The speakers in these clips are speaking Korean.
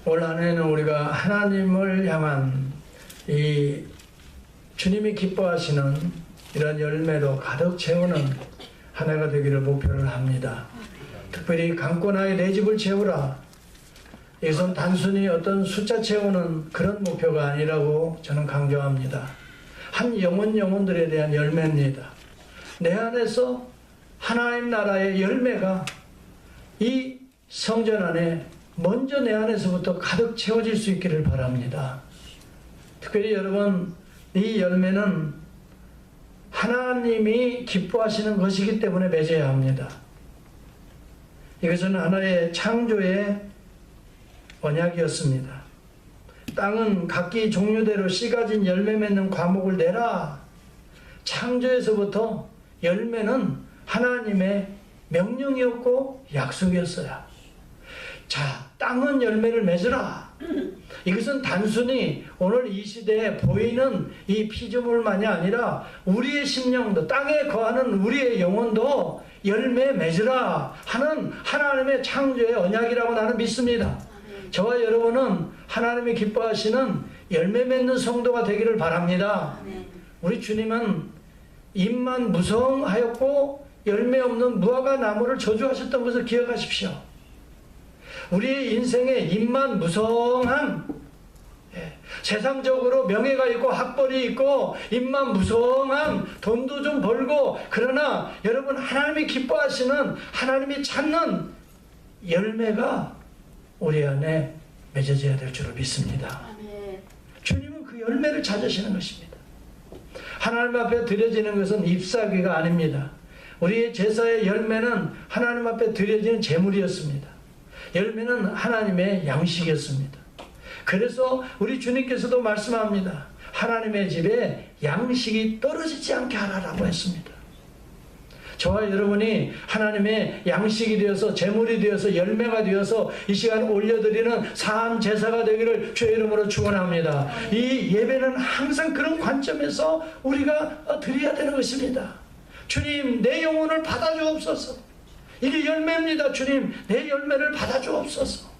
올 한 해는 우리가 하나님을 향한 이 주님이 기뻐하시는 이런 열매로 가득 채우는 한 해가 되기를 목표를 합니다. 특별히 강권하여 내 집을 채우라. 이것은 단순히 어떤 숫자 채우는 그런 목표가 아니라고 저는 강조합니다. 한 영혼들에 대한 열매입니다. 내 안에서 하나님 나라의 열매가 이 성전 안에 먼저 내 안에서부터 가득 채워질 수 있기를 바랍니다. 특별히 여러분, 이 열매는 하나님이 기뻐하시는 것이기 때문에 맺어야 합니다. 이것은 하나의 창조의 언약이었습니다. 땅은 각기 종류대로 씨 가진 열매 맺는 과목을 내라. 창조에서부터 열매는 하나님의 명령이었고 약속이었어요. 자, 땅은 열매를 맺으라. 이것은 단순히 오늘 이 시대에 보이는 이 피조물만이 아니라 우리의 심령도, 땅에 거하는 우리의 영혼도 열매 맺으라 하는 하나님의 창조의 언약이라고 나는 믿습니다. 저와 여러분은 하나님이 기뻐하시는 열매 맺는 성도가 되기를 바랍니다. 우리 주님은 잎만 무성하였고 열매 없는 무화과 나무를 저주하셨던 것을 기억하십시오. 우리의 인생에 잎만 무성한, 세상적으로 명예가 있고 학벌이 있고 잎만 무성한, 돈도 좀 벌고, 그러나 여러분 하나님이 기뻐하시는, 하나님이 찾는 열매가 우리 안에 맺어져야 될 줄을 믿습니다. 주님은 그 열매를 찾으시는 것입니다. 하나님 앞에 드려지는 것은 잎사귀가 아닙니다. 우리의 제사의 열매는 하나님 앞에 드려지는 제물이었습니다. 열매는 하나님의 양식이었습니다. 그래서 우리 주님께서도 말씀합니다. 하나님의 집에 양식이 떨어지지 않게 하라라고 했습니다. 저와 여러분이 하나님의 양식이 되어서, 제물이 되어서, 열매가 되어서 이 시간 올려드리는 사함 제사가 되기를 주의 이름으로 축원합니다. 이 예배는 항상 그런 관점에서 우리가 드려야 되는 것입니다. 주님, 내 영혼을 받아주옵소서. 이게 열매입니다. 주님, 내 열매를 받아주옵소서.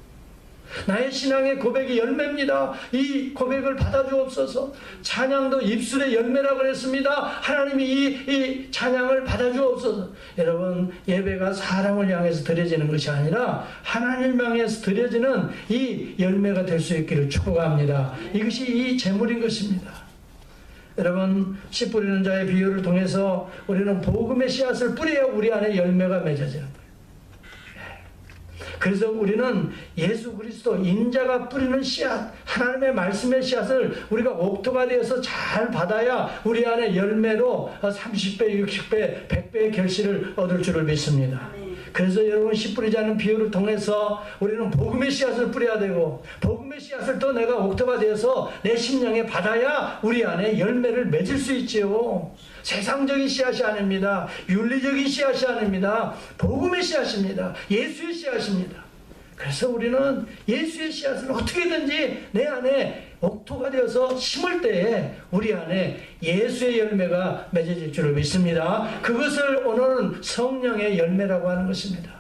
나의 신앙의 고백이 열매입니다. 이 고백을 받아주옵소서. 찬양도 입술의 열매라고 그랬습니다. 하나님이 이 찬양을 받아주옵소서. 여러분, 예배가 사람을 향해서 드려지는 것이 아니라 하나님을 향해서 드려지는 이 열매가 될 수 있기를 축복합니다. 이것이 이 제물인 것입니다. 여러분, 씨 뿌리는 자의 비유를 통해서 우리는 복음의 씨앗을 뿌려야 우리 안에 열매가 맺어지는 거예요. 그래서 우리는 예수 그리스도 인자가 뿌리는 씨앗, 하나님의 말씀의 씨앗을 우리가 옥토가 되어서 잘 받아야 우리 안에 열매로 30배, 60배, 100배의 결실을 얻을 줄을 믿습니다. 그래서 여러분, 씨 뿌리지 않는 비유를 통해서 우리는 복음의 씨앗을 뿌려야 되고, 복음의 씨앗을 또 내가 옥토가 되어서 내 심령에 받아야 우리 안에 열매를 맺을 수 있지요. 세상적인 씨앗이 아닙니다. 윤리적인 씨앗이 아닙니다. 복음의 씨앗입니다. 예수의 씨앗입니다. 그래서 우리는 예수의 씨앗을 어떻게든지 내 안에 옥토가 되어서 심을 때에 우리 안에 예수의 열매가 맺어질 줄을 믿습니다. 그것을 오늘은 성령의 열매라고 하는 것입니다.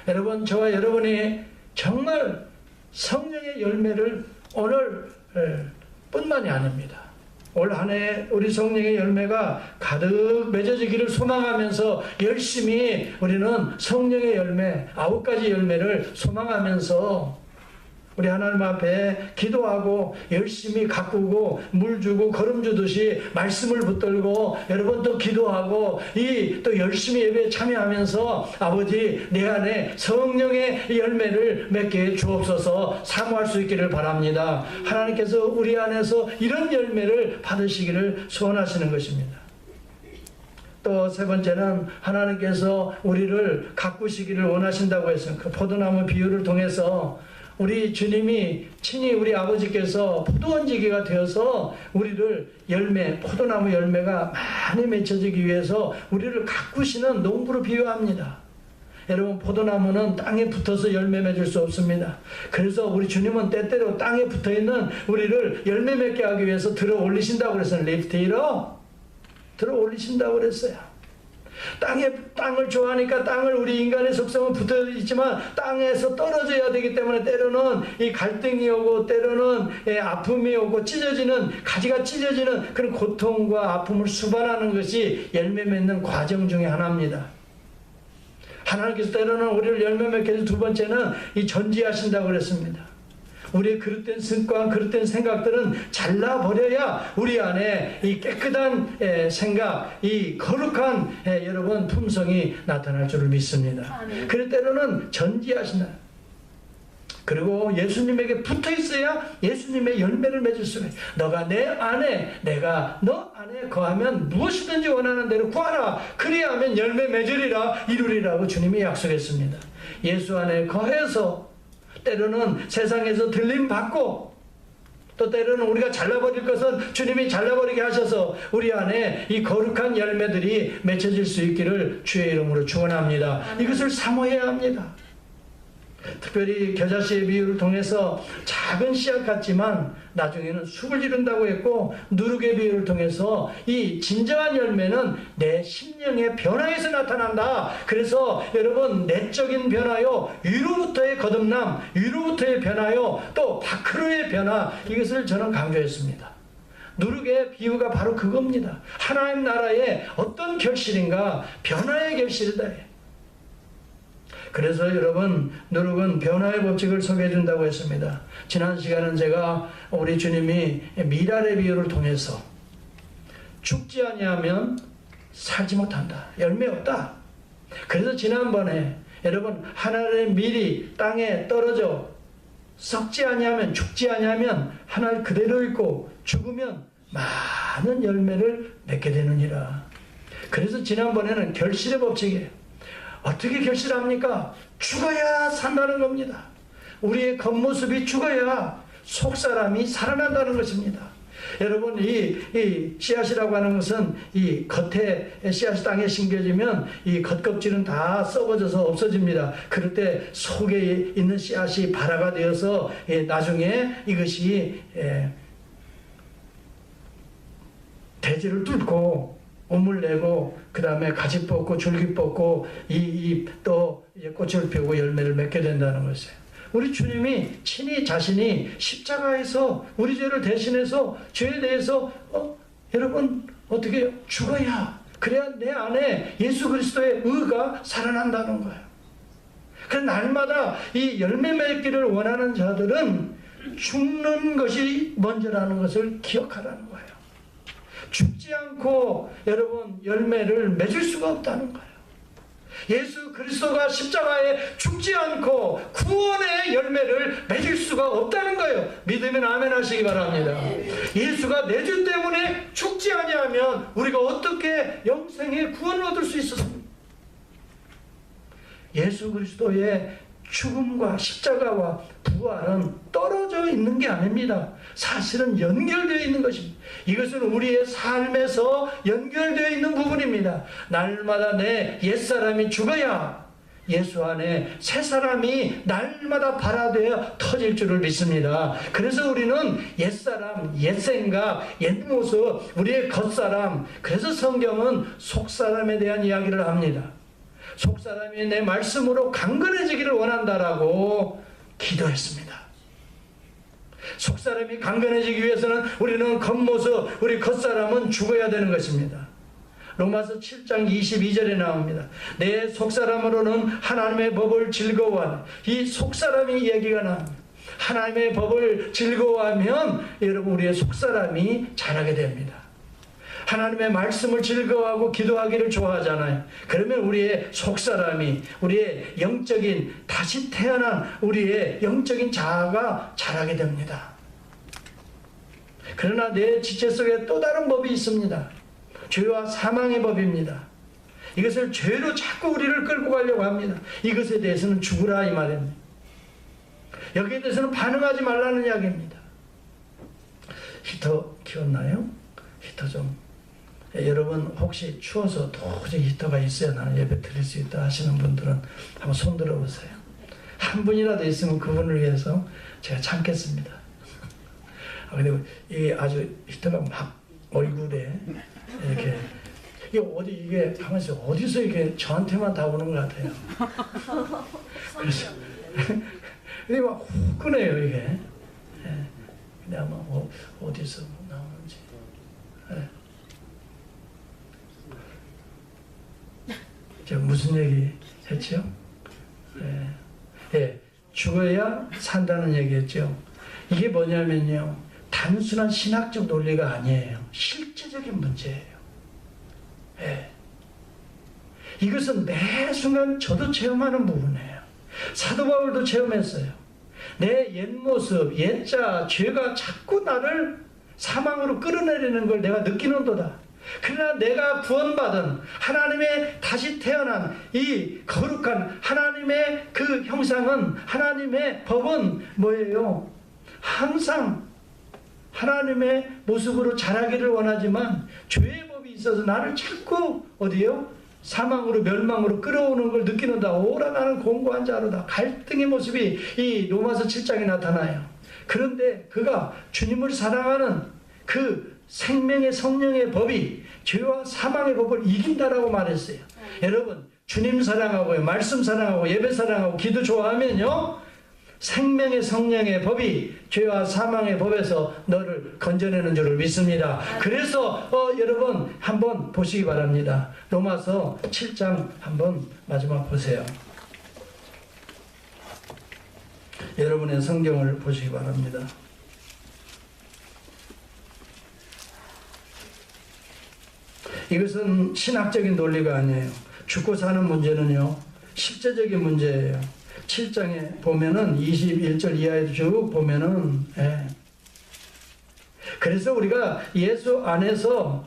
여러분, 저와 여러분이 정말 성령의 열매를 오늘 뿐만이 아닙니다. 올 한 해 우리 성령의 열매가 가득 맺어지기를 소망하면서 열심히 우리는 성령의 열매, 9가지 열매를 소망하면서 우리 하나님 앞에 기도하고 열심히 가꾸고 물 주고 걸음 주듯이 말씀을 붙들고 여러분 또 기도하고 또 열심히 예배에 참여하면서 아버지, 내 안에 성령의 열매를 맺게 해 주옵소서. 사모할 수 있기를 바랍니다. 하나님께서 우리 안에서 이런 열매를 받으시기를 소원하시는 것입니다. 또 세 번째는 하나님께서 우리를 가꾸시기를 원하신다고 해서 그 포도나무 비유를 통해서 우리 주님이 친히 우리 아버지께서 포도원지기가 되어서 우리를 포도나무 열매가 많이 맺혀지기 위해서 우리를 가꾸시는 농부로 비유합니다. 여러분, 포도나무는 땅에 붙어서 열매 맺을 수 없습니다. 그래서 우리 주님은 때때로 땅에 붙어있는 우리를 열매 맺게 하기 위해서 들어 올리신다고 그랬어요. 리프트로 들어 올리신다고 그랬어요. 땅을 좋아하니까 땅을 우리 인간의 속성은 붙어 있지만 땅에서 떨어져야 되기 때문에 때로는 이 갈등이 오고 때로는 아픔이 오고 가지가 찢어지는 그런 고통과 아픔을 수반하는 것이 열매 맺는 과정 중에 하나입니다. 하나님께서 때로는 우리를 열매 맺게 해서 두 번째는 이 전지하신다고 그랬습니다. 우리의 그릇된 습관, 그릇된 생각들은 잘라버려야 우리 안에 이 깨끗한 생각, 이 거룩한 여러분 품성이 나타날 줄을 믿습니다. 그럴 때로는 전지하신다. 그리고 예수님에게 붙어 있어야 예수님의 열매를 맺을 수가 있어요. 너가 내 안에, 내가 너 안에 거하면 무엇이든지 원하는 대로 구하라. 그리하면 열매 맺으리라 이루리라고 주님이 약속했습니다. 예수 안에 거해서 때로는 세상에서 들림받고 또 때로는 우리가 잘라버릴 것은 주님이 잘라버리게 하셔서 우리 안에 이 거룩한 열매들이 맺혀질 수 있기를 주의 이름으로 축원합니다. 이것을 사모해야 합니다. 특별히 겨자씨의 비유를 통해서 작은 씨앗 같지만 나중에는 숲을 이룬다고 했고, 누룩의 비유를 통해서 이 진정한 열매는 내 심령의 변화에서 나타난다. 그래서 여러분, 내적인 변화요, 위로부터의 거듭남, 위로부터의 변화요, 또 밖으로의 변화, 이것을 저는 강조했습니다. 누룩의 비유가 바로 그겁니다. 하나님 나라의 어떤 결실인가? 변화의 결실이다. 그래서 여러분, 누룩은 변화의 법칙을 소개해 준다고 했습니다. 지난 시간은 제가 우리 주님이 밀알의 비유를 통해서 죽지 아니하면 살지 못한다. 열매 없다. 그래서 지난번에 여러분, 하나의 밀이 땅에 떨어져 썩지 아니하면, 죽지 아니하면 하늘 그대로 있고 죽으면 많은 열매를 맺게 되느니라. 그래서 지난번에는 결실의 법칙이에요. 어떻게 결실합니까? 죽어야 산다는 겁니다. 우리의 겉모습이 죽어야 속사람이 살아난다는 것입니다. 여러분, 이 씨앗이라고 하는 것은 이 겉에 씨앗이 땅에 심겨지면 이 겉껍질은 다 썩어져서 없어집니다. 그럴 때 속에 있는 씨앗이 발화가 되어서 나중에 이것이 대지를 뚫고 우물 내고 그 다음에 가지 뻗고 줄기 뻗고 또 꽃을 피우고 열매를 맺게 된다는 것이에요. 우리 주님이 친히 자신이 십자가에서 우리 죄를 대신해서 죄에 대해서 여러분 어떻게 죽어야, 그래야 내 안에 예수 그리스도의 의가 살아난다는 거예요. 그래서 날마다 이 열매 맺기를 원하는 자들은 죽는 것이 먼저라는 것을 기억하라는 거예요. 죽지 않고 여러분 열매를 맺을 수가 없다는 거예요. 예수 그리스도가 십자가에 죽지 않고 구원의 열매를 맺을 수가 없다는 거예요. 믿으면 아멘 하시기 바랍니다. 예수가 내 죄 때문에 죽지 아니하면 우리가 어떻게 영생의 구원을 얻을 수 있었습니까? 예수 그리스도의 죽음과 십자가와 부활은 떨어져 있는 게 아닙니다. 사실은 연결되어 있는 것입니다. 이것은 우리의 삶에서 연결되어 있는 부분입니다. 날마다 내 옛사람이 죽어야 예수 안에 새 사람이 날마다 발화되어 터질 줄을 믿습니다. 그래서 우리는 옛사람, 옛생각, 옛모습, 우리의 겉사람, 그래서 성경은 속사람에 대한 이야기를 합니다. 속사람이 내 말씀으로 강건해지기를 원한다라고 기도했습니다. 속사람이 강건해지기 위해서는 우리는 겉모습, 우리 겉사람은 죽어야 되는 것입니다. 로마서 7장 22절에 나옵니다. 내 속사람으로는 하나님의 법을 즐거워하는, 이 속사람이 얘기가 나옵니다. 하나님의 법을 즐거워하면 여러분 우리의 속사람이 자라게 됩니다. 하나님의 말씀을 즐거워하고 기도하기를 좋아하잖아요. 그러면 우리의 속사람이, 우리의 영적인, 다시 태어난 우리의 영적인 자아가 자라게 됩니다. 그러나 내 지체 속에 또 다른 법이 있습니다. 죄와 사망의 법입니다. 이것을 죄로 자꾸 우리를 끌고 가려고 합니다. 이것에 대해서는 죽으라 이 말입니다. 여기에 대해서는 반응하지 말라는 이야기입니다. 히터 키웠나요? 히터 좀. 여러분 혹시 추워서 도저히 히터가 있어야 나는 예배 드릴 수 있다 하시는 분들은 한번 손 들어보세요. 한 분이라도 있으면 그분을 위해서 제가 참겠습니다. 그리고 이게 아주 히터가 막 얼굴에 이렇게 이게 어디 이게 가만있어 어디서 이게 저한테만 다 오는 것 같아요. 그래서 이게 막 후끈해요 이게. 예. 근데 아마 어디서 나오는지. 예. 제가 무슨 얘기 했죠? 예. 예. 죽어야 산다는 얘기했죠. 이게 뭐냐면요. 단순한 신학적 논리가 아니에요. 실제적인 문제예요. 예. 이것은 매 순간 저도 체험하는 부분이에요. 사도 바울도 체험했어요. 내 옛 모습, 옛자, 죄가 자꾸 나를 사망으로 끌어내리는 걸 내가 느끼는도다. 그러나 내가 구원받은 하나님의 다시 태어난 이 거룩한 하나님의 그 형상은, 하나님의 법은 뭐예요? 항상 하나님의 모습으로 자라기를 원하지만 죄의 법이 있어서 나를 자꾸 어디요? 사망으로 멸망으로 끌어오는 걸 느끼는다. 오라 나는 공고한 자로다. 갈등의 모습이 이 로마서 7장에 나타나요. 그런데 그가 주님을 사랑하는 그 생명의 성령의 법이 죄와 사망의 법을 이긴다라고 말했어요. 여러분 주님 사랑하고요, 말씀 사랑하고, 예배 사랑하고, 기도 좋아하면요, 생명의 성령의 법이 죄와 사망의 법에서 너를 건져내는 줄을 믿습니다. 그래서 여러분 한번 보시기 바랍니다. 로마서 7장 한번 마지막 보세요. 여러분의 성경을 보시기 바랍니다. 이것은 신학적인 논리가 아니에요. 죽고 사는 문제는요, 실제적인 문제예요. 7장에 보면은 21절 이하에 쭉 보면은, 예. 그래서 우리가 예수 안에서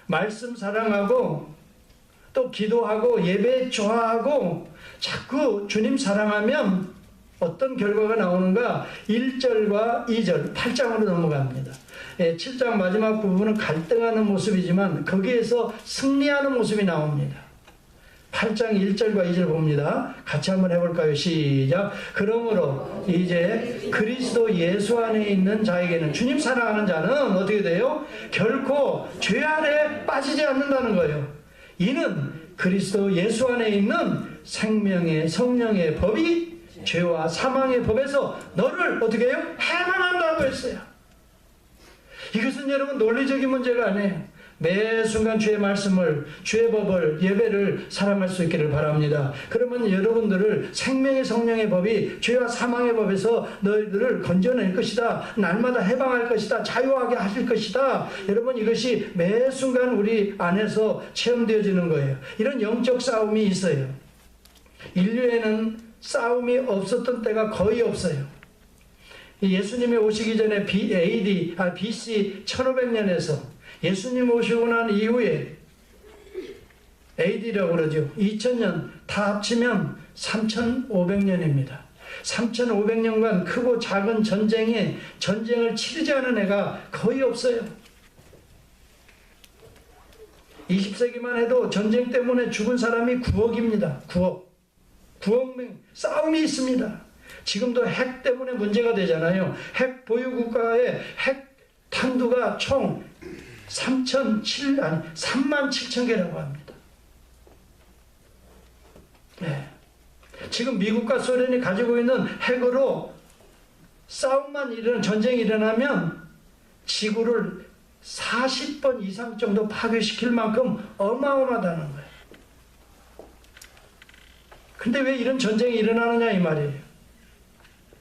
말씀 사랑하고 또 기도하고 예배 좋아하고 자꾸 주님 사랑하면 어떤 결과가 나오는가? 1절과 2절, 8장으로 넘어갑니다. 7장 마지막 부분은 갈등하는 모습이지만 거기에서 승리하는 모습이 나옵니다. 8장 1절과 2절 봅니다. 같이 한번 해볼까요? 시작. 그러므로 이제 그리스도 예수 안에 있는 자에게는, 주님 사랑하는 자는 어떻게 돼요? 결코 죄 아래 빠지지 않는다는 거예요. 이는 그리스도 예수 안에 있는 생명의 성령의 법이 죄와 사망의 법에서 너를 어떻게 해요? 해방한다고 했어요. 이것은 여러분 논리적인 문제가 아니에요. 매 순간 주의 말씀을, 주의 법을, 예배를 사랑할 수 있기를 바랍니다. 그러면 여러분들을 생명의 성령의 법이 죄와 사망의 법에서 너희들을 건져낼 것이다. 날마다 해방할 것이다. 자유하게 하실 것이다. 여러분 이것이 매 순간 우리 안에서 체험되어지는 거예요. 이런 영적 싸움이 있어요. 인류에는 싸움이 없었던 때가 거의 없어요. 예수님이 오시기 전에 BC 1500년에서 예수님 오시고 난 이후에 AD라고 그러죠. 2000년 다 합치면 3500년입니다. 3500년간 크고 작은 전쟁을 치르지 않은 애가 거의 없어요. 20세기만 해도 전쟁 때문에 죽은 사람이 9억입니다. 9억 명 싸움이 있습니다. 지금도 핵 때문에 문제가 되잖아요. 핵 보유 국가의 핵 탄두가 총 37,000개라고 합니다. 네. 지금 미국과 소련이 가지고 있는 핵으로 싸움만 전쟁이 일어나면 지구를 40번 이상 정도 파괴시킬 만큼 어마어마하다는 거예요. 근데 왜 이런 전쟁이 일어나느냐 이 말이에요.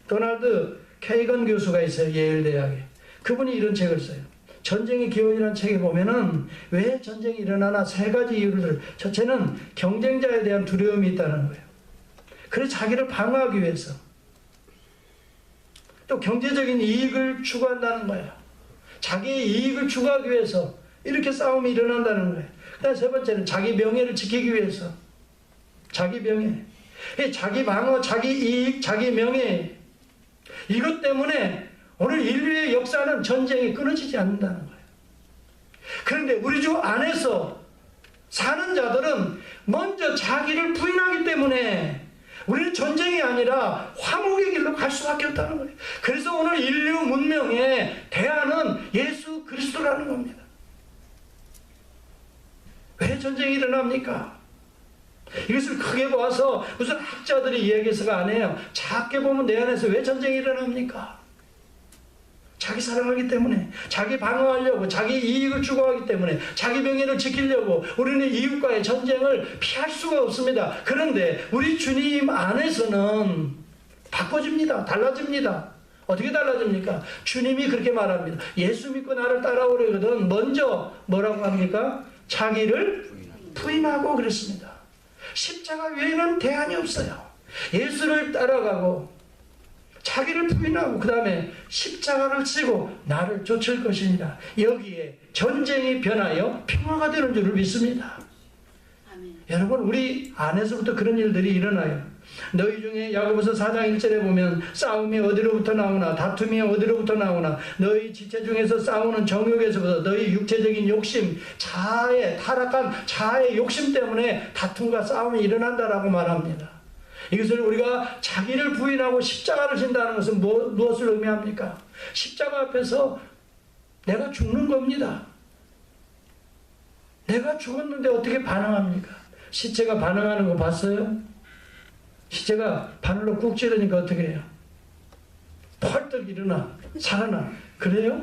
도널드 케이건 교수가 있어요. 예일대학에. 그분이 이런 책을 써요. 전쟁의 기원이라는 책에 보면은 왜 전쟁이 일어나나 세 가지 이유를, 첫째는 경쟁자에 대한 두려움이 있다는 거예요. 그래서 자기를 방어하기 위해서. 또 경제적인 이익을 추구한다는 거예요. 자기의 이익을 추구하기 위해서 이렇게 싸움이 일어난다는 거예요. 그다음 세 번째는 자기 명예를 지키기 위해서. 자기 명예. 자기 방어, 자기 이익, 자기 명예. 이것 때문에 오늘 인류의 역사는 전쟁이 끊어지지 않는다는 거예요. 그런데 우리 주 안에서 사는 자들은 먼저 자기를 부인하기 때문에 우리는 전쟁이 아니라 화목의 길로 갈 수밖에 없다는 거예요. 그래서 오늘 인류 문명의 대안은 예수 그리스도라는 겁니다. 왜 전쟁이 일어납니까? 이것을 크게 보아서 무슨 학자들이 이야기해서가 아니에요. 작게 보면 내 안에서 왜 전쟁이 일어납니까? 자기 사랑하기 때문에, 자기 방어하려고, 자기 이익을 추구하기 때문에, 자기 명예를 지키려고 우리는 이웃과의 전쟁을 피할 수가 없습니다. 그런데 우리 주님 안에서는 바꿔집니다. 달라집니다. 어떻게 달라집니까? 주님이 그렇게 말합니다. 예수 믿고 나를 따라오려거든 먼저 뭐라고 합니까? 자기를 부인하고 그랬습니다. 십자가 외에는 대안이 없어요. 예수를 따라가고 자기를 부인하고 그 다음에 십자가를 지고 나를 쫓을 것이니라. 여기에 전쟁이 변하여 평화가 되는 줄을 믿습니다. 아멘. 여러분 우리 안에서부터 그런 일들이 일어나요. 너희 중에 야고보서 4장 1절에 보면 싸움이 어디로부터 나오나 다툼이 어디로부터 나오나 너희 지체 중에서 싸우는 정욕에서부터 너희 육체적인 욕심, 자아의 타락한 자아의 욕심 때문에 다툼과 싸움이 일어난다라고 말합니다. 이것을 우리가 자기를 부인하고 십자가를 진다는 것은 무엇을 의미합니까? 십자가 앞에서 내가 죽는 겁니다. 내가 죽었는데 어떻게 반응합니까? 시체가 반응하는 거 봤어요? 시체가 바늘로 꾹 찌르니까 어떻게 해요? 펄떡 일어나, 살아나. 그래요?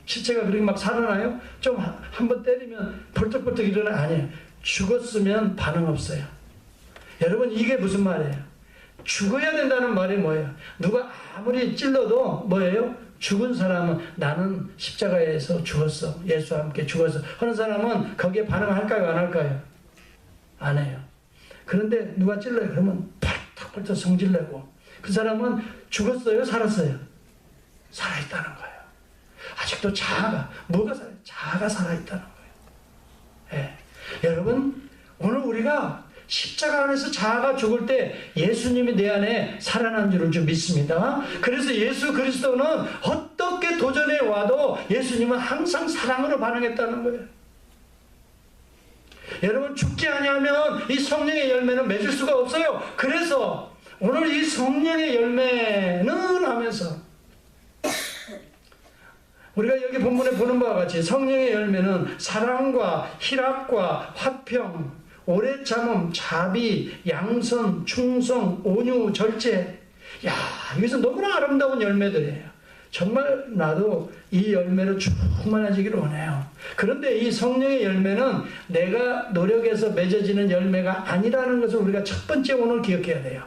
시체가 그렇게 막 살아나요? 좀 한 번 때리면 펄떡펄떡 일어나? 아니에요. 죽었으면 반응 없어요. 여러분 이게 무슨 말이에요? 죽어야 된다는 말이 뭐예요? 누가 아무리 찔러도 뭐예요? 죽은 사람은 나는 십자가에서 죽었어. 예수와 함께 죽었어. 하는 사람은 거기에 반응할까요? 안 할까요? 안 해요. 그런데 누가 찔러요? 그러면 펄떡펄떡 성질내고 그 사람은 죽었어요? 살았어요? 살아있다는 거예요. 아직도 자아가 뭐가 살아요? 자아가 살아있다는 거예요. 예. 여러분 오늘 우리가 십자가 안에서 자아가 죽을 때 예수님이 내 안에 살아난 줄을 좀 믿습니다. 그래서 예수 그리스도는 어떻게 도전해 와도 예수님은 항상 사랑으로 반응했다는 거예요. 여러분 죽지 아니하면 이 성령의 열매는 맺을 수가 없어요. 그래서 오늘 이 성령의 열매는 하면서 우리가 여기 본문에 보는 바와 같이 성령의 열매는 사랑과 희락과 화평, 오래 참음, 자비, 양선, 충성, 온유, 절제. 야, 이것은 너무나 아름다운 열매들이에요. 정말 나도 이 열매로 충만해지기를 원해요. 그런데 이 성령의 열매는 내가 노력해서 맺어지는 열매가 아니라는 것을 우리가 첫 번째 오늘 기억해야 돼요.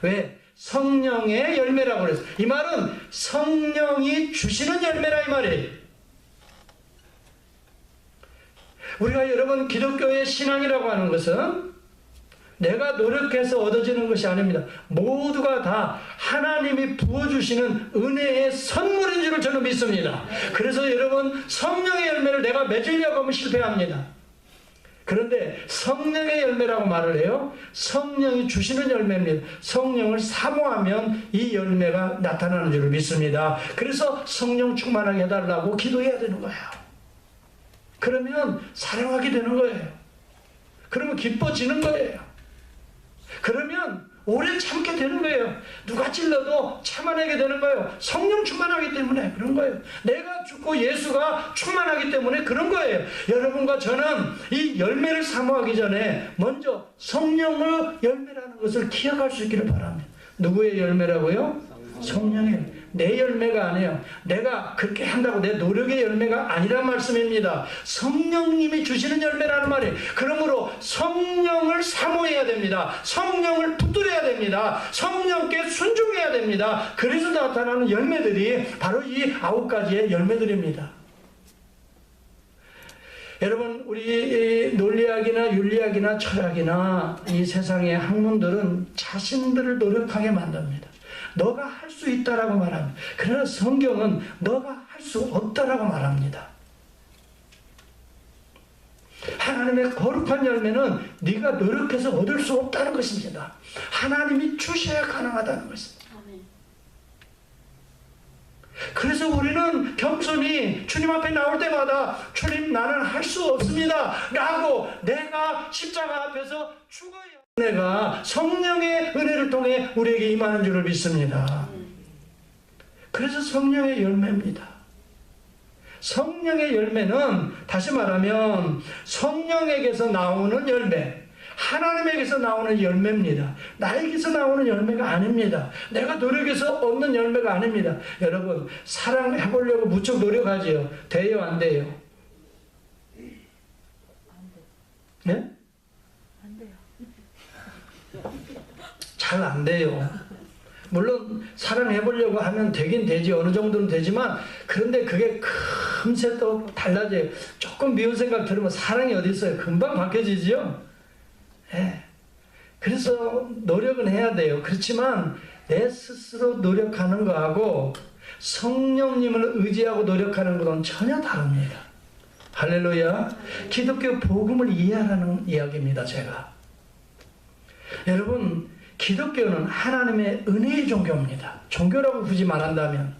왜? 성령의 열매라고 그랬어요. 이 말은 성령이 주시는 열매라 이 말이에요. 우리가 여러분 기독교의 신앙이라고 하는 것은 내가 노력해서 얻어지는 것이 아닙니다. 모두가 다 하나님이 부어주시는 은혜의 선물인 줄을 저는 믿습니다. 그래서 여러분 성령의 열매를 내가 맺으려고 하면 실패합니다. 그런데 성령의 열매라고 말을 해요. 성령이 주시는 열매입니다. 성령을 사모하면 이 열매가 나타나는 줄을 믿습니다. 그래서 성령 충만하게 해달라고 기도해야 되는 거예요. 그러면 사랑하게 되는 거예요. 그러면 기뻐지는 거예요. 그러면 오래 참게 되는 거예요. 누가 찔러도 참아내게 되는 거예요. 성령 충만하기 때문에 그런 거예요. 내가 죽고 예수가 충만하기 때문에 그런 거예요. 여러분과 저는 이 열매를 사모하기 전에 먼저 성령의 열매라는 것을 기억할 수 있기를 바랍니다. 누구의 열매라고요? 성령의. 내 열매가 아니에요. 내가 그렇게 한다고 내 노력의 열매가 아니란 말씀입니다. 성령님이 주시는 열매라는 말이에요. 그러므로 성령을 사모해야 됩니다. 성령을 붙들어야 됩니다. 성령께 순종해야 됩니다. 그래서 나타나는 열매들이 바로 이 9가지의 열매들입니다. 여러분 우리 논리학이나 윤리학이나 철학이나 이 세상의 학문들은 자신들을 노력하게 만듭니다. 너가 할 수 있다라고 말합니다. 그러나 성경은 너가 할 수 없다라고 말합니다. 하나님의 거룩한 열매는 네가 노력해서 얻을 수 없다는 것입니다. 하나님이 주셔야 가능하다는 것입니다. 그래서 우리는 겸손히 주님 앞에 나올 때마다 주님 나는 할 수 없습니다 라고 내가 십자가 앞에서 죽어야 은혜가 성령의 은혜를 통해 우리에게 임하는 줄을 믿습니다. 그래서 성령의 열매입니다. 성령의 열매는 다시 말하면 성령에게서 나오는 열매, 하나님에게서 나오는 열매입니다. 나에게서 나오는 열매가 아닙니다. 내가 노력해서 얻는 열매가 아닙니다. 여러분, 사랑해보려고 무척 노력하지요. 돼요, 안 돼요? 네? 안 돼요. 잘 안 돼요. 물론 사랑해보려고 하면 되긴 되지, 어느 정도는 되지만, 그런데 그게 금세 또 달라져요. 조금 미운 생각 들으면 사랑이 어디 있어요? 금방 바뀌어지죠? 네. 그래서 노력은 해야 돼요. 그렇지만 내 스스로 노력하는 거하고 성령님을 의지하고 노력하는 것은 전혀 다릅니다. 할렐루야. 기독교 복음을 이해하라는 이야기입니다, 제가. 여러분, 기독교는 하나님의 은혜의 종교입니다. 종교라고 굳이 말한다면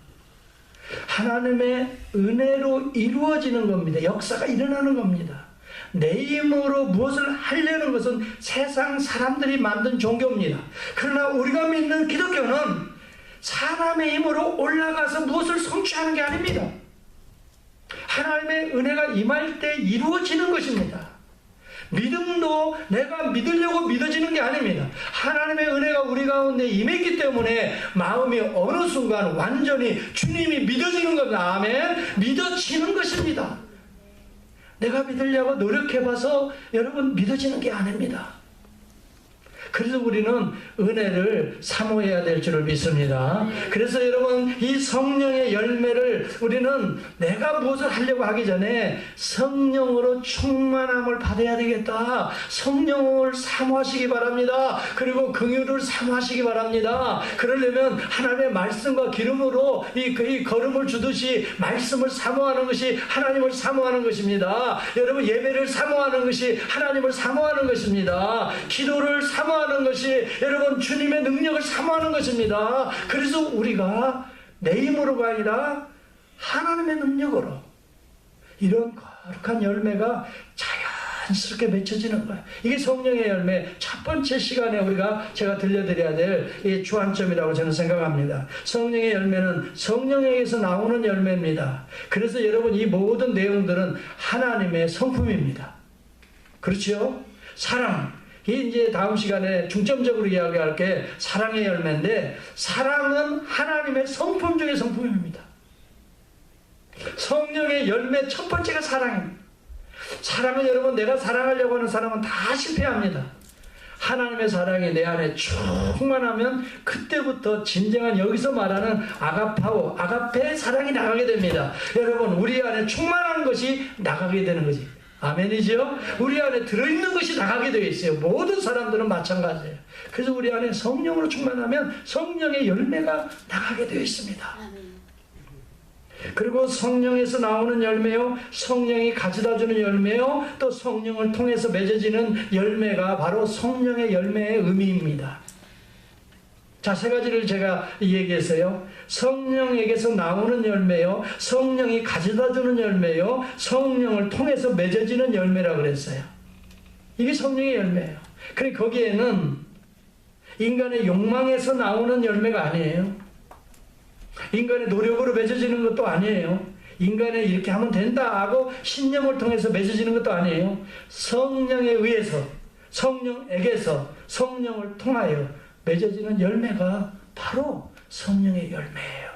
하나님의 은혜로 이루어지는 겁니다. 역사가 일어나는 겁니다. 내 힘으로 무엇을 하려는 것은 세상 사람들이 만든 종교입니다. 그러나 우리가 믿는 기독교는 사람의 힘으로 올라가서 무엇을 성취하는 게 아닙니다. 하나님의 은혜가 임할 때 이루어지는 것입니다. 믿음도 내가 믿으려고 믿어지는 게 아닙니다. 하나님의 은혜가 우리 가운데 임했기 때문에 마음이 어느 순간 완전히 주님이 믿어지는 겁니다. 아멘. 믿어지는 것입니다. 내가 믿으려고 노력해봐서 여러분 믿어지는 게 아닙니다. 그래서 우리는 은혜를 사모해야 될 줄을 믿습니다. 그래서 여러분, 이 성령의 열매를 우리는 내가 무엇을 하려고 하기 전에 성령으로 충만함을 받아야 되겠다. 성령을 사모하시기 바랍니다. 그리고 긍휼을 사모하시기 바랍니다. 그러려면 하나님의 말씀과 기름으로 이 걸음을 주듯이 말씀을 사모하는 것이 하나님을 사모하는 것입니다. 여러분, 예배를 사모하는 것이 하나님을 사모하는 것입니다. 기도를 사모하는 것이 여러분 주님의 능력을 사모하는 것입니다. 그래서 우리가 내 힘으로가 아니라 하나님의 능력으로 이런 거룩한 열매가 자연스럽게 맺혀지는 거예요. 이게 성령의 열매 첫 번째 시간에 제가 들려드려야 될 이 주안점이라고 저는 생각합니다. 성령의 열매는 성령에게서 나오는 열매입니다. 그래서 여러분, 이 모든 내용들은 하나님의 성품입니다. 그렇죠? 사랑, 이제 다음 시간에 중점적으로 이야기할 게 사랑의 열매인데, 사랑은 하나님의 성품 중의 성품입니다. 성령의 열매 첫 번째가 사랑입니다. 사랑은 여러분, 내가 사랑하려고 하는 사람은 다 실패합니다. 하나님의 사랑이 내 안에 충만하면 그때부터 진정한 여기서 말하는 아가파오, 아가페의 사랑이 나가게 됩니다. 여러분, 우리 안에 충만한 것이 나가게 되는 거지. 아멘이죠? 우리 안에 들어있는 것이 나가게 되어 있어요. 모든 사람들은 마찬가지예요. 그래서 우리 안에 성령으로 충만하면 성령의 열매가 나가게 되어 있습니다. 그리고 성령에서 나오는 열매요, 성령이 가져다주는 열매요, 또 성령을 통해서 맺어지는 열매가 바로 성령의 열매의 의미입니다. 자, 세 가지를 제가 얘기했어요. 성령에게서 나오는 열매요, 성령이 가져다주는 열매요, 성령을 통해서 맺어지는 열매라고 그랬어요. 이게 성령의 열매예요. 그러니까 거기에는 인간의 욕망에서 나오는 열매가 아니에요. 인간의 노력으로 맺어지는 것도 아니에요. 인간이 이렇게 하면 된다 하고 신념을 통해서 맺어지는 것도 아니에요. 성령에 의해서, 성령에게서, 성령을 통하여 맺어지는 열매가 바로 성령의 열매예요.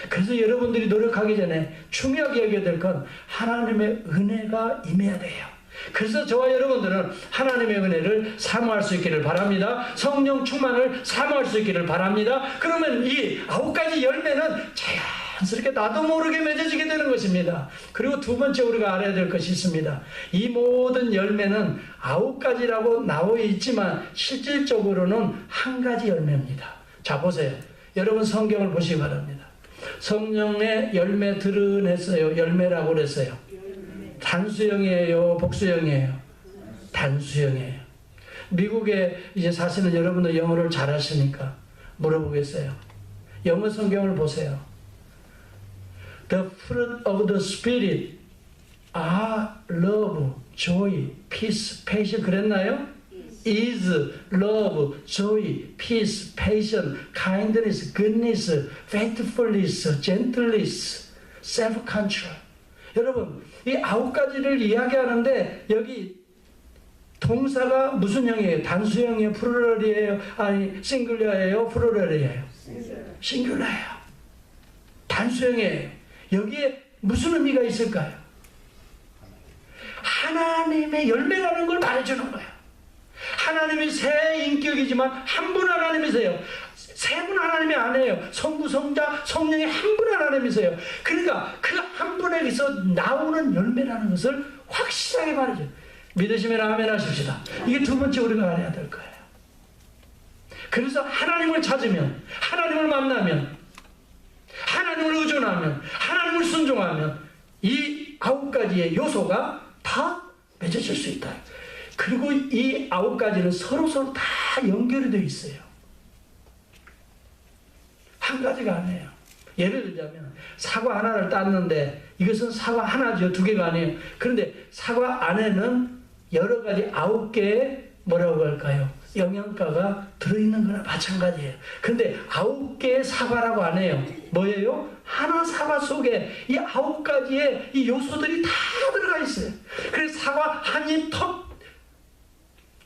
그래서 여러분들이 노력하기 전에 중요하게 여겨야 될 건 하나님의 은혜가 임해야 돼요. 그래서 저와 여러분들은 하나님의 은혜를 사모할 수 있기를 바랍니다. 성령 충만을 사모할 수 있기를 바랍니다. 그러면 이 9가지 열매는 자연스럽게 나도 모르게 맺어지게 되는 것입니다. 그리고 두 번째 우리가 알아야 될 것이 있습니다. 이 모든 열매는 9가지라고 나와 있지만 실질적으로는 한 가지 열매입니다. 자, 보세요. 여러분 성경을 보시기 바랍니다. 성령의 열매 드러냈어요. 열매라고 그랬어요. 단수형이에요, 복수형이에요? 단수형이에요. 미국에 이제 사시는 여러분들 영어를 잘하시니까 물어보겠어요. 영어 성경을 보세요. The fruit of the Spirit are love, joy, peace, patience. 그랬나요? Is love, joy, peace, patience, kindness, goodness, faithfulness, gentleness, self-control. 여러분, 이 9가지를 이야기하는데 여기 동사가 무슨 형이에요? 단수형이에요? 플루럴이에요? 아니, 싱글러예요? 플루럴이에요? 싱글러예요. 단수형이에요. 여기에 무슨 의미가 있을까요? 하나님의 열매라는 걸 말해주는 거예요. 하나님이 세 인격이지만 한 분 하나님이세요. 세 분 하나님이 아니에요. 성부, 성자, 성령이 한 분 하나님이세요. 그러니까 그 한 분에게서 나오는 열매라는 것을 확실하게 말해줘요. 믿으시면 아멘 하십시다. 이게 두 번째 우리가 알아야 될 거예요. 그래서 하나님을 찾으면, 하나님을 만나면, 하나님을 의존하면, 하나님을 순종하면 이 9가지의 요소가 다 맺어질 수 있다. 그리고 이 9가지는 서로 다 연결이 되어 있어요. 한 가지가 아니에요. 예를 들자면 사과 하나를 땄는데 이것은 사과 하나죠. 2개가 아니에요. 그런데 사과 안에는 여러 가지 9개의 뭐라고 할까요? 영양가가 들어있는 거나 마찬가지예요. 그런데 9개의 사과라고 안 해요. 뭐예요? 하나 사과 속에 이 9가지의 이 요소들이 다 들어가 있어요. 그래서 사과 한 입 턱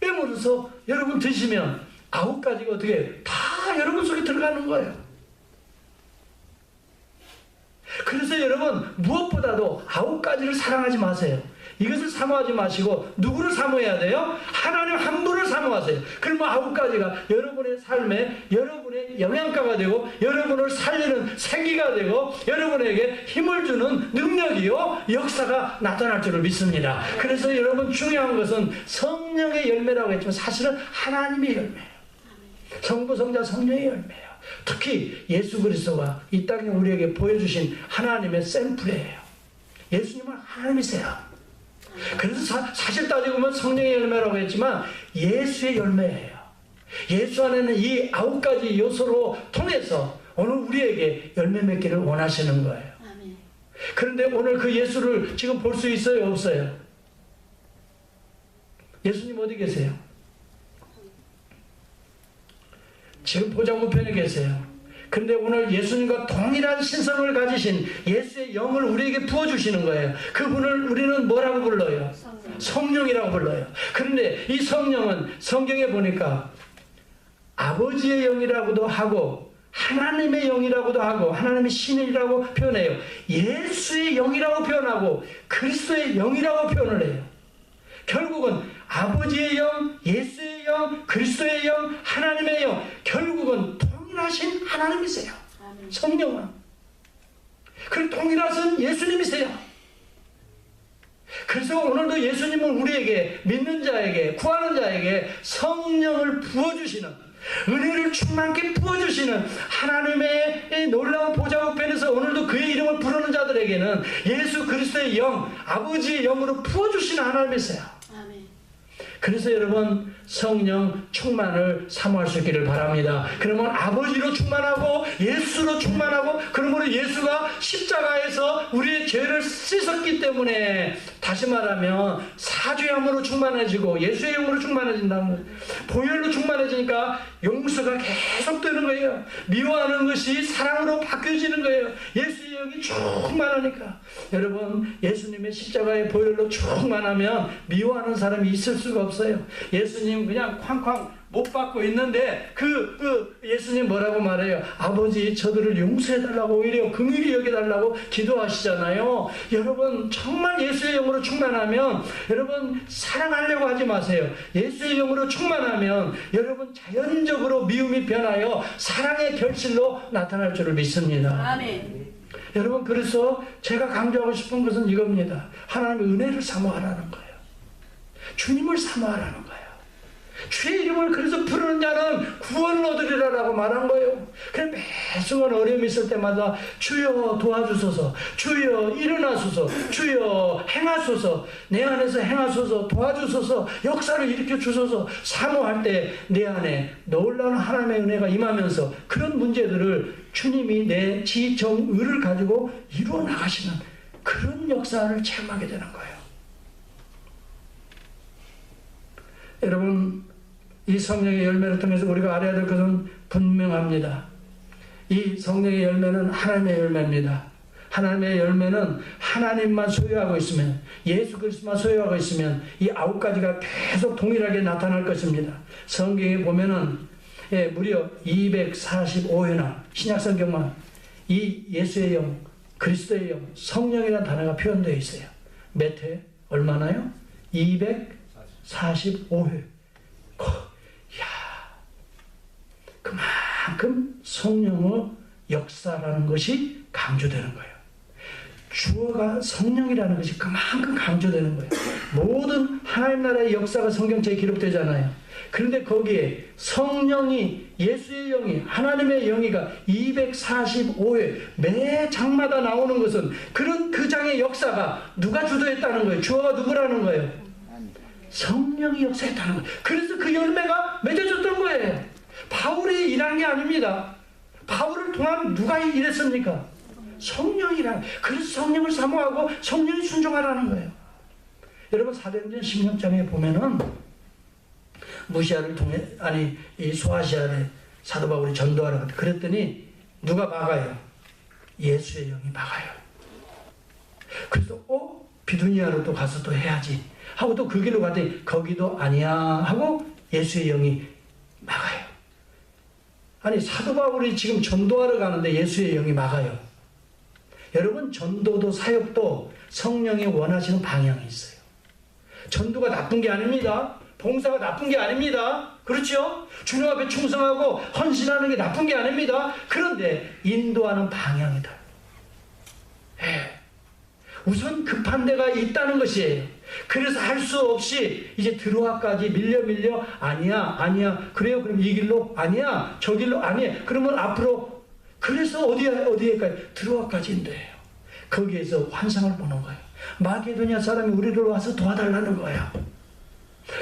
빼물어서 여러분 드시면 9가지가 어떻게 다 여러분 속에 들어가는 거예요. 그래서 여러분 무엇보다도 9가지를 사랑하지 마세요. 이것을 사모하지 마시고 누구를 사모해야 돼요? 하나님 한 분을 사모하세요. 그러면 9가지가 여러분의 삶에 여러분의 영양가가 되고 여러분을 살리는 생기가 되고 여러분에게 힘을 주는 능력이요 역사가 나타날 줄을 믿습니다. 그래서 여러분 중요한 것은 성령의 열매라고 했지만 사실은 하나님의 열매예요. 성부, 성자, 성령의 열매예요. 특히 예수 그리스도가 이 땅에 우리에게 보여주신 하나님의 샘플이에요. 예수님은 하나님이세요. 그래서 사실 따지고 보면 성령의 열매라고 했지만 예수의 열매예요. 예수 안에는 이 9가지 요소로 통해서 오늘 우리에게 열매 맺기를 원하시는 거예요. 그런데 오늘 그 예수를 지금 볼 수 있어요? 없어요? 예수님 어디 계세요? 지금 보좌우편에 계세요. 그런데 오늘 예수님과 동일한 신성을 가지신 예수의 영을 우리에게 부어주시는 거예요. 그분을 우리는 뭐라고 불러요? 성령이라고 불러요. 그런데 이 성령은 성경에 보니까 아버지의 영이라고도 하고 하나님의 영이라고도 하고 하나님의 신이라고 표현해요. 예수의 영이라고 표현하고 그리스도의 영이라고 표현을 해요. 결국은 아버지의 영, 예수의 영, 그리스도의 영, 하나님의 영, 결국은 동일하신 하나님이세요. 성령은. 그 동일하신 예수님이세요. 그래서 오늘도 예수님은 우리에게 믿는 자에게 구하는 자에게 성령을 부어주시는 은혜를 충만케 부어주시는 하나님의 놀라운 보좌 우편에서 오늘도 그의 이름을 부르는 자들에게는 예수 그리스도의 영, 아버지의 영으로 부어주시는 하나님이세요. 그래서 여러분 성령 충만을 사모할 수 있기를 바랍니다. 그러면 아버지로 충만하고 예수로 충만하고 그러므로 예수가 십자가에서 우리의 죄를 씻었기 때문에 다시 말하면 사죄함으로 충만해지고 예수의 영으로 충만해진다는 거예요. 보혈로 충만해지니까 용서가 계속 되는 거예요. 미워하는 것이 사랑으로 바뀌어지는 거예요. 예수의 영이 충만하니까. 여러분 예수님의 십자가의 보혈로 충만하면 미워하는 사람이 있을 수가 없어요. 예수님 그냥 쾅쾅 못 받고 있는데 그 예수님 뭐라고 말해요? 아버지 저들을 용서해달라고 오히려 긍휼히 여겨달라고 기도하시잖아요. 여러분 정말 예수의 영으로 충만하면 여러분 사랑하려고 하지 마세요. 예수의 영으로 충만하면 여러분 자연적으로 미움이 변하여 사랑의 결실로 나타날 줄을 믿습니다. 아멘. 여러분 그래서 제가 강조하고 싶은 것은 이겁니다. 하나님의 은혜를 사모하라는 거예요. 주님을 사모하라는 거예요. 주의 이름을 그래서 부르는 자는 구원을 얻으리라라고 말한 거예요. 그래 매순간 어려움이 있을 때마다 주여 도와주소서, 주여 일어나소서, 주여 행하소서, 내 안에서 행하소서, 도와주소서, 역사를 일으켜 주소서 사모할 때 내 안에 놀라운 하나님의 은혜가 임하면서 그런 문제들을 주님이 내 지정의를 가지고 이루어 나가시는 그런 역사를 체험하게 되는 거예요. 여러분 이 성령의 열매를 통해서 우리가 알아야 될 것은 분명합니다. 이 성령의 열매는 하나님의 열매입니다. 하나님의 열매는 하나님만 소유하고 있으면, 예수 그리스도만 소유하고 있으면 이 9가지가 계속 동일하게 나타날 것입니다. 성경에 보면은 무려 245회나 신약 성경만 이 예수의 영, 그리스도의 영, 성령이라는 단어가 표현되어 있어요. 몇 회? 얼마나요? 245회. 그만큼 성령의 역사라는 것이 강조되는 거예요. 주어가 성령이라는 것이 그만큼 강조되는 거예요. 모든 하나님 나라의 역사가 성경책에 기록되잖아요. 그런데 거기에 성령이, 예수의 영이, 하나님의 영이가 245회 매 장마다 나오는 것은 그런 그 장의 역사가 누가 주도했다는 거예요. 주어가 누구라는 거예요? 성령이 역사했다는 거예요. 그래서 그 열매가 맺어졌던 거예요. 바울이 일한 게 아닙니다. 바울을 통한 누가 일했습니까? 성령이라. 그래서 성령을 사모하고 성령이 순종하라는 거예요. 여러분 사도행전 16장에 보면은 무시아를 통해, 아니 이 소아시아에 사도 바울이 전도하러 갔다. 그랬더니 누가 막아요? 예수의 영이 막아요. 그래서 비두니아로 또 가서 또 해야지 하고 또 그 길로 갔더니 거기도 아니야 하고 예수의 영이 막아요. 아니 사도 바울이 지금 전도하러 가는데 예수의 영이 막아요. 여러분 전도도 사역도 성령이 원하시는 방향이 있어요. 전도가 나쁜 게 아닙니다. 봉사가 나쁜 게 아닙니다. 그렇죠? 주님 앞에 충성하고 헌신하는 게 나쁜 게 아닙니다. 그런데 인도하는 방향이다. 우선 급한 데가 있다는 것이에요. 그래서 할 수 없이 이제 드로아까지 밀려 아니야 그래요 그럼 이 길로 아니야 저 길로 아니야 그러면 앞으로 그래서 어디에까지 드로아까지인데요. 거기에서 환상을 보는 거예요. 마게도냐 사람이 우리를 와서 도와달라는 거예요.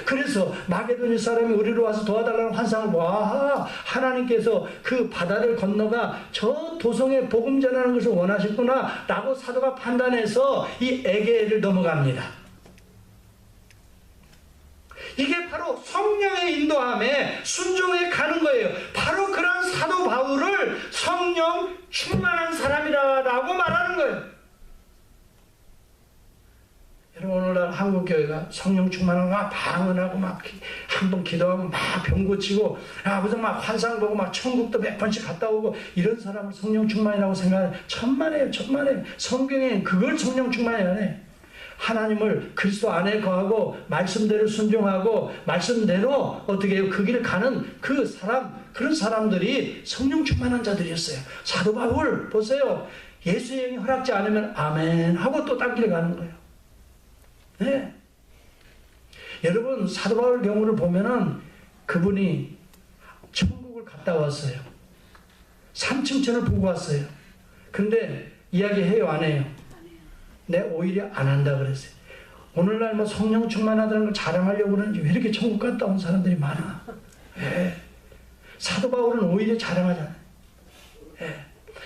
그래서 마게도냐 사람이 우리를 와서 도와달라는 환상을 와 하나님께서 그 바다를 건너가 저 도성에 복음 전하는 것을 원하셨구나 라고 사도가 판단해서 이 에게를 넘어갑니다. 이게 바로 성령의 인도함에 순종해 가는 거예요. 바로 그런 사도 바울을 성령 충만한 사람이라고 말하는 거예요. 여러분 오늘날 한국교회가 성령 충만한 막 방언하고 막 한 번 기도하고 막 병 고치고 무슨 막 환상 보고 막 천국도 몇 번씩 갔다 오고 이런 사람을 성령 충만이라고 생각하는 천만에요. 성경에 그걸 성령 충만이 안 해. 하나님을 그리스도 안에 거하고 말씀대로 순종하고 말씀대로 어떻게 해요? 그 길을 가는 그 사람, 그런 사람들이 성령 충만한 자들이었어요. 사도 바울 보세요. 예수의 영이 허락지 않으면 아멘 하고 또 딴 길에 가는 거예요. 네. 여러분 사도 바울 경우를 보면은 그분이 천국을 갔다 왔어요. 3층천을 보고 왔어요. 근데 이야기해요 안 해요? 내 오히려 안 한다 그랬어요. 오늘날 뭐 성령 충만하다는 걸 자랑하려고 그러는지 왜 이렇게 천국 갔다 온 사람들이 많아. 사도 바울은 오히려 자랑하잖아요.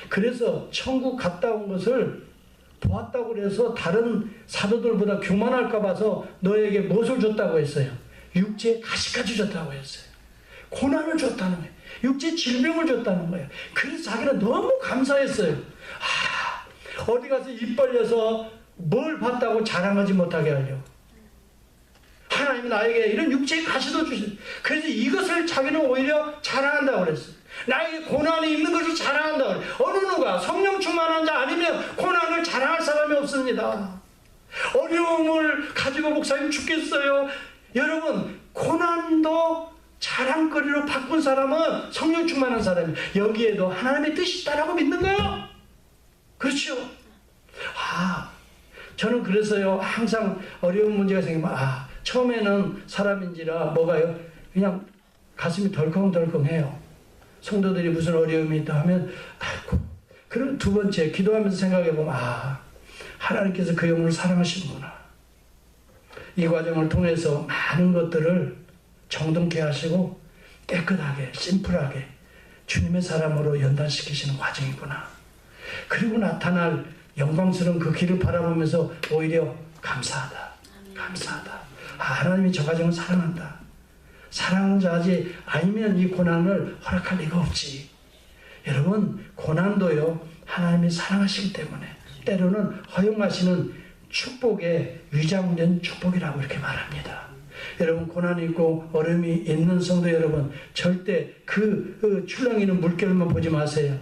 그래서 천국 갔다 온 것을 보았다고 그래서 다른 사도들보다 교만할까 봐서 너에게 무엇을 줬다고 했어요? 육체의 가시까지 줬다고 했어요. 고난을 줬다는 거예요. 육체 질병을 줬다는 거예요. 그래서 자기는 너무 감사했어요. 어디 가서 입 벌려서 뭘 봤다고 자랑하지 못하게 하려고. 하나님이 나에게 이런 육체의 가시도 주셨어요. 그래서 이것을 자기는 오히려 자랑한다고 그랬어요. 나에게 고난이 있는 것을 자랑한다고 그래요. 어느 누가 성령 충만한 자 아니면 고난을 자랑할 사람이 없습니다. 어려움을 가지고 목사님 죽겠어요. 여러분 고난도 자랑거리로 바꾼 사람은 성령 충만한 사람이에요. 여기에도 하나님의 뜻이 있다라고 믿는 거예요. 그렇죠? 저는 그래서요 항상 어려운 문제가 생기면 처음에는 사람인지라 뭐가요? 그냥 가슴이 덜컹덜컹해요. 성도들이 무슨 어려움이 있다 하면 그럼 두 번째 기도하면서 생각해보면 하나님께서 그 영혼을 사랑하시는구나. 이 과정을 통해서 많은 것들을 정돈케 하시고 깨끗하게 심플하게 주님의 사람으로 연단시키시는 과정이구나. 그리고 나타날 영광스러운 그 길을 바라보면서 오히려 감사하다. 하나님이 저 과정을 사랑한다. 사랑하는 자지 아니면 이 고난을 허락할 리가 없지. 여러분 고난도요 하나님이 사랑하시기 때문에 때로는 허용하시는 축복의 위장된 축복이라고 이렇게 말합니다. 여러분, 고난이 있고 어려움이 있는 성도 여러분, 절대 그 출렁이는 물결만 보지 마세요.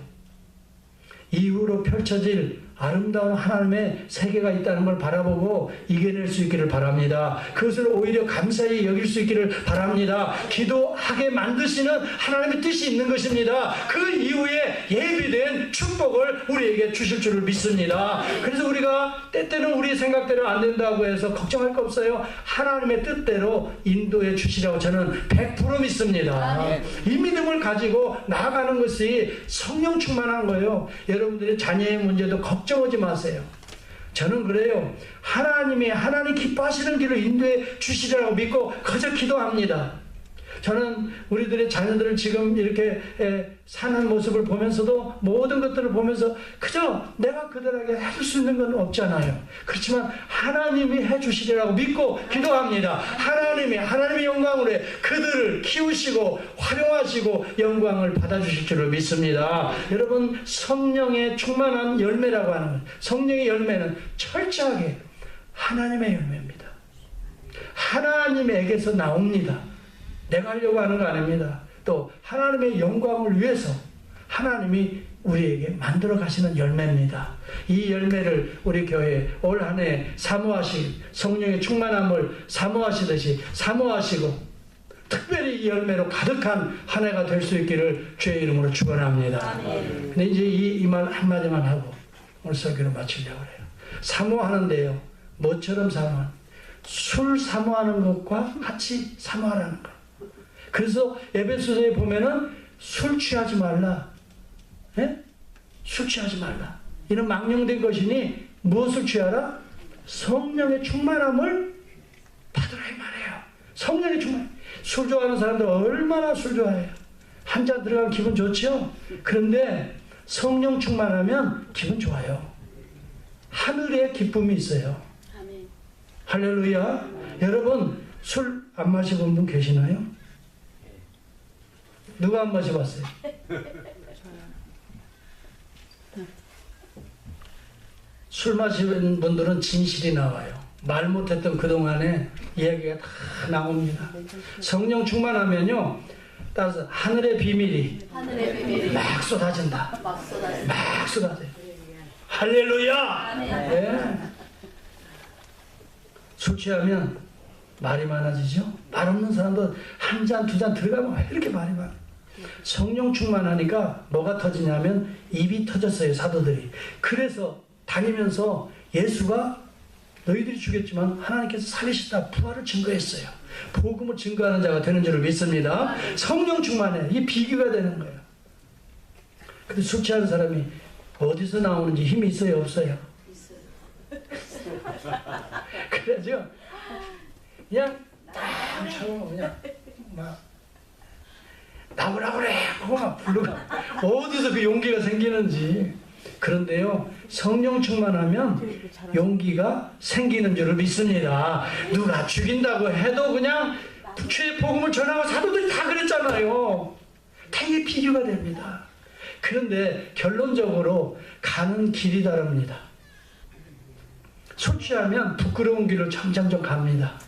이후로 펼쳐질 아름다운 하나님의 세계가 있다는 걸 바라보고 이겨낼 수 있기를 바랍니다. 그것을 오히려 감사히 여길 수 있기를 바랍니다. 기도하게 만드시는 하나님의 뜻이 있는 것입니다. 그 이후에 예비된 축복을 우리에게 주실 줄을 믿습니다. 그래서 우리가 때때는 우리 생각대로 안 된다고 해서 걱정할 거 없어요. 하나님의 뜻대로 인도해 주시라고 저는 100% 믿습니다. 이 믿음을 가지고 나아가는 것이 성령 충만한 거예요. 여러분들의 자녀의 문제도 걱정하지 마세요. 저는 그래요. 하나님 기뻐하시는 길을 인도해 주시리라고 믿고 거저 기도합니다. 저는 우리들의 자녀들을 지금 이렇게 사는 모습을 보면서도 모든 것들을 보면서 그저 내가 그들에게 해줄 수 있는 건 없잖아요. 그렇지만 하나님이 해주시리라고 믿고 기도합니다. 하나님의 영광으로 그들을 키우시고 활용하시고 영광을 받아주실 줄을 믿습니다. 여러분, 성령의 충만한 열매라고 하는 것, 성령의 열매는 철저하게 하나님의 열매입니다. 하나님에게서 나옵니다. 내가 하려고 하는 거 아닙니다. 또 하나님의 영광을 위해서 하나님이 우리에게 만들어 가시는 열매입니다. 이 열매를 우리 교회 올 한 해 사모하시, 성령의 충만함을 사모하시듯이 사모하시고 특별히 이 열매로 가득한 한 해가 될 수 있기를 주의 이름으로 축원합니다. 근데 이제 이 말 한마디만 하고 오늘 설교를 마치려고 해요. 사모하는데요, 뭐처럼 사모하는? 술 사모하는 것과 같이 사모하라는 것. 그래서 에베소서에 보면은 술 취하지 말라. 예? 술 취하지 말라. 이는 망령된 것이니 무엇을 취하라? 성령의 충만함을 받으라 이 말이에요. 성령의 충만. 술 좋아하는 사람들 얼마나 술 좋아해요. 한 잔 들어가면 기분 좋죠? 그런데 성령 충만하면 기분 좋아요. 하늘에 기쁨이 있어요. 아멘. 할렐루야. 여러분, 술 안 마셔본 분 계시나요? 누가 안 마셔봤어요? 술 마시는 분들은 진실이 나와요. 말 못했던 그동안에 이야기가 다 나옵니다. 성령 충만하면요, 따라서 하늘의 비밀이 막 쏟아진다. 막 쏟아져요. 할렐루야. 네. 술 취하면 말이 많아지죠. 말 없는 사람도 한 잔, 두 잔 들어가면 왜 이렇게 말이 많아? 성령 충만하니까 뭐가 터지냐면 입이 터졌어요, 사도들이. 그래서 다니면서 예수가 너희들이 죽였지만 하나님께서 살리시다 부활을 증거했어요. 복음을 증거하는 자가 되는 줄을 믿습니다. 성령 충만해. 이게 비교가 되는 거예요. 근데 술 취하는 사람이 어디서 나오는지 힘이 있어요, 없어요? 그래죠? 그냥 딱 처음 그냥 막 나오라 그래 하고 막 부르가 어디서 그 용기가 생기는지. 그런데요, 성령 충만하면 용기가 생기는 줄을 믿습니다. 누가 죽인다고 해도 그냥 주의 복음을 전하고 사도들이 다 그랬잖아요. 되게 비교가 됩니다. 그런데 결론적으로 가는 길이 다릅니다. 술 취하면 부끄러운 길을 점점점 갑니다.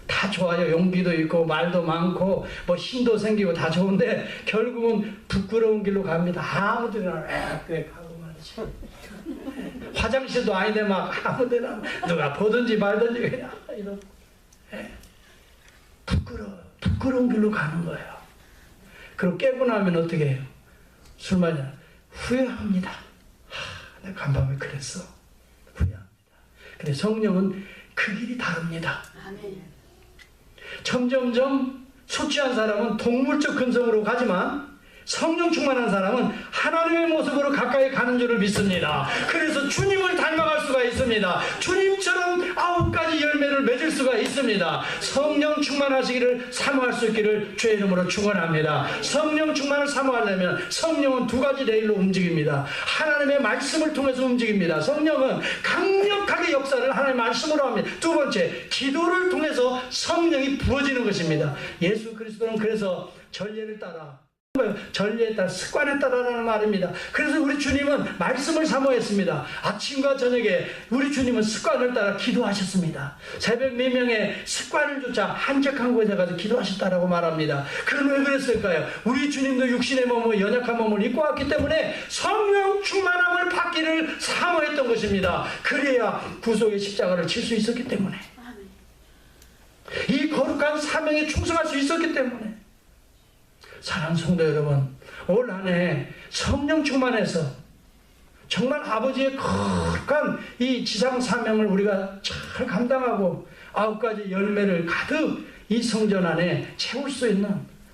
다 좋아요. 용기도 있고 말도 많고 뭐 힘도 생기고 다 좋은데 결국은 부끄러운 길로 갑니다. 아무데나 그래 가고 말이지. 화장실도 아닌데 막 아무데나 누가 보든지 말든지 그냥 이런 부끄러운 길로 가는 거예요. 그리고 깨고 나면 어떻게 해요? 술 마시면 후회합니다. 내가 간밤에 그랬어. 후회합니다. 근데 성령은 그 길이 다릅니다. 아멘. 점점점 술 취한 사람은 동물적 근성으로 가지만 성령 충만한 사람은 하나님의 모습으로 가까이 가는 줄을 믿습니다. 그래서 주님을 닮아갈 수가 있습니다. 주님처럼 9가지 열매를 맺을 수가 있습니다. 성령 충만하시기를 사모할 수 있기를 주의 이름으로 축원합니다. 성령 충만을 사모하려면 성령은 2가지 레일로 움직입니다. 하나님의 말씀을 통해서 움직입니다. 성령은 강력하게 역사를 하나님의 말씀으로 합니다. 2번째, 기도를 통해서 성령이 부어지는 것입니다. 예수 그리스도는 그래서 전례를 따라 거예요. 전례에 따라 습관에 따라라는 말입니다. 그래서 우리 주님은 말씀을 사모했습니다. 아침과 저녁에 우리 주님은 습관을 따라 기도하셨습니다. 새벽 미명에 습관을 조차 한적한 곳에 가서 기도하셨다라고 말합니다. 그건 왜 그랬을까요? 우리 주님도 육신의 몸을 연약한 몸을 입고 왔기 때문에 성령 충만함을 받기를 사모했던 것입니다. 그래야 구속의 십자가를 칠 수 있었기 때문에, 이 거룩한 사명에 충성할 수 있었기 때문에. 사랑하는 성도 여러분, 올 한 해 성령 충만해서 정말 아버지의 거룩한 이 지상 사명을 우리가 잘 감당하고 9가지 열매를 가득 이 성전 안에 채울 수 있는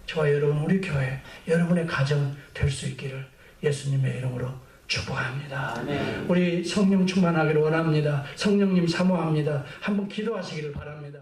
저와 여러분, 우리 교회, 여러분의 가정 될 수 있기를 예수님의 이름으로 축복합니다. 우리 성령 충만하기를 원합니다. 성령님 사모합니다. 한번 기도하시기를 바랍니다.